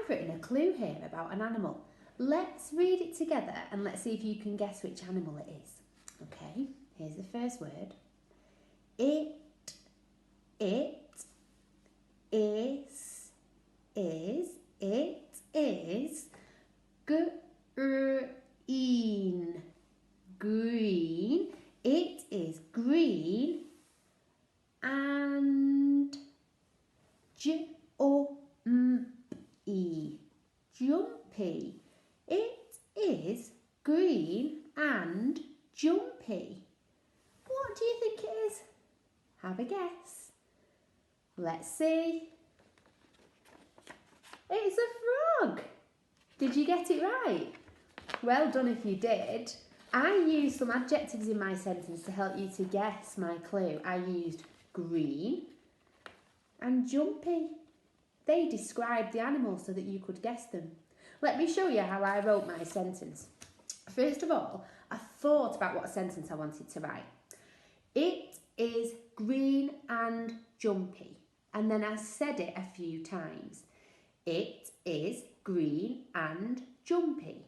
I've written a clue here about an animal. Let's read it together and let's see if you can guess which animal it is. Okay, here's the first word. It is green. Green. It is green and jumpy. Jumpy. It is green and jumpy. What do you think it is? Have a guess. Let's see. It's a frog. Did you get it right? Well done if you did. I used some adjectives in my sentence to help you to guess my clue. I used green and jumpy. They described the animal so that you could guess them. Let me show you how I wrote my sentence. First of all, I thought about what sentence I wanted to write. It is green and jumpy. And then I said it a few times. It is green and jumpy.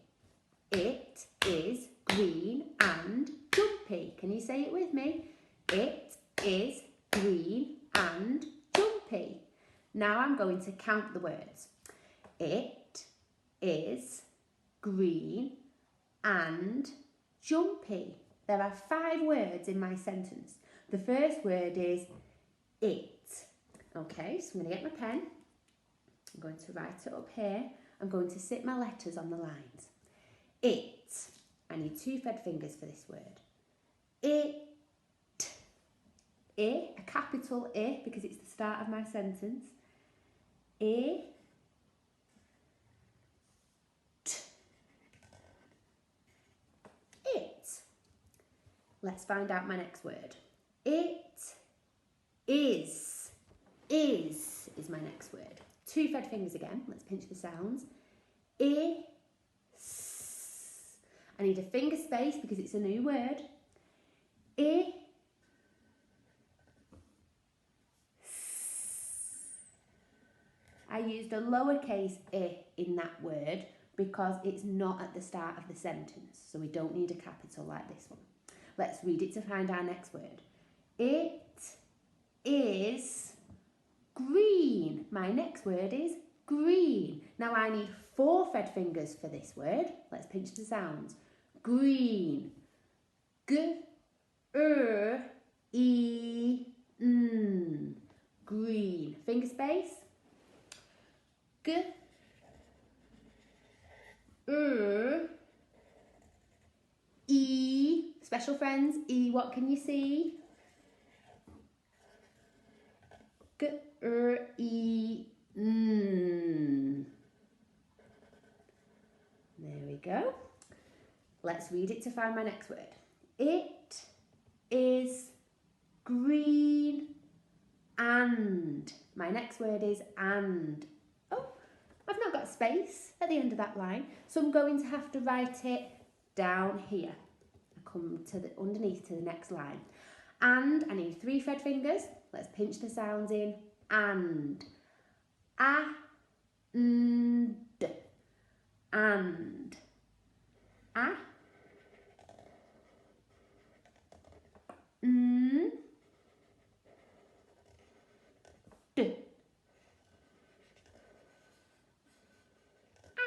It is green and jumpy. Can you say it with me? It is green and jumpy. Now I'm going to count the words. It is green and jumpy. There are 5 words in my sentence. The first word is it. Okay, so I'm going to get my pen. I'm going to write it up here. I'm going to sit my letters on the lines. It. I need 2 fed fingers for this word. It. I, a capital I, because it's the start of my sentence. I. It. Let's find out my next word. It is. Is my next word. 2 fed fingers again. Let's pinch the sounds. I need a finger space because it's a new word. I used a lowercase I in that word because it's not at the start of the sentence, so we don't need a capital like this one. Let's read it to find our next word. It is green. My next word is green. Now I need 4 fed fingers for this word. Let's pinch the sounds. Green. G-R-E-N. Green. Finger space. G-R-E. Special friends, E, what can you see? G-R-E-N. There we go. Let's read it to find my next word. It is green and. My next word is and. Oh, I've not got space at the end of that line, so I'm going to have to write it down here. I come to the underneath to the next line. And I need 3 fed fingers. Let's pinch the sounds in. And. And. And. A. N. D.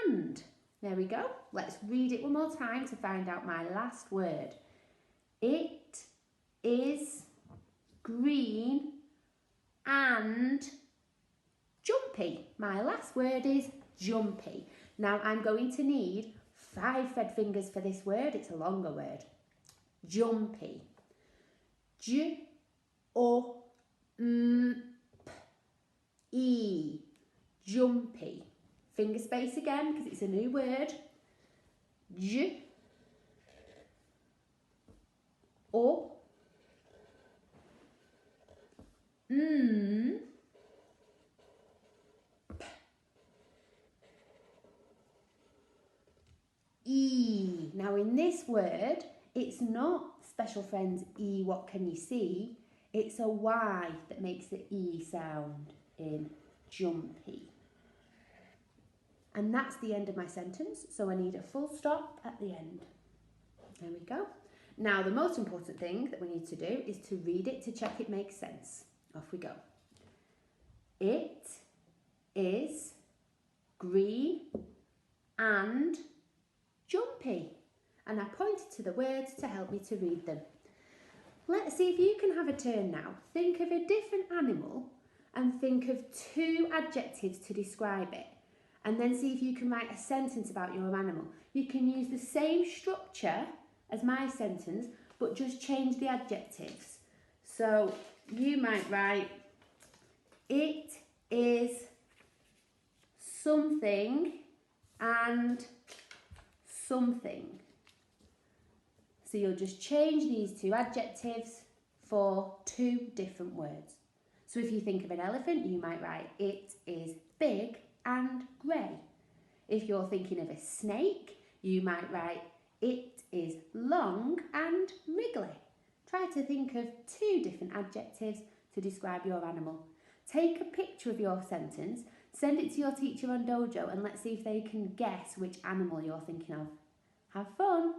And. There we go. Let's read it one more time to find out my last word. It is green and jumpy. My last word is jumpy. Now I'm going to need 5 fed fingers for this word. It's a longer word. Jumpy. J-O-M-P-E. Jumpy. Finger space again because it's a new word. J. O. M. E. Now in this word, it's not, special friends, E, what can you see? It's a Y that makes the E sound in jumpy. And that's the end of my sentence, so I need a full stop at the end. There we go. Now, the most important thing that we need to do is to read it to check it makes sense. Off we go. It is green and jumpy. And I pointed to the words to help me to read them. Let's see if you can have a turn now. Think of a different animal and think of 2 adjectives to describe it. And then see if you can write a sentence about your animal. You can use the same structure as my sentence, but just change the adjectives. So you might write, it is something and something. So you'll just change these 2 adjectives for 2 different words. So if you think of an elephant, you might write, it is big and grey. If you're thinking of a snake, you might write, it is long and wriggly. Try to think of 2 different adjectives to describe your animal. Take a picture of your sentence, send it to your teacher on Dojo, and let's see if they can guess which animal you're thinking of. Have fun!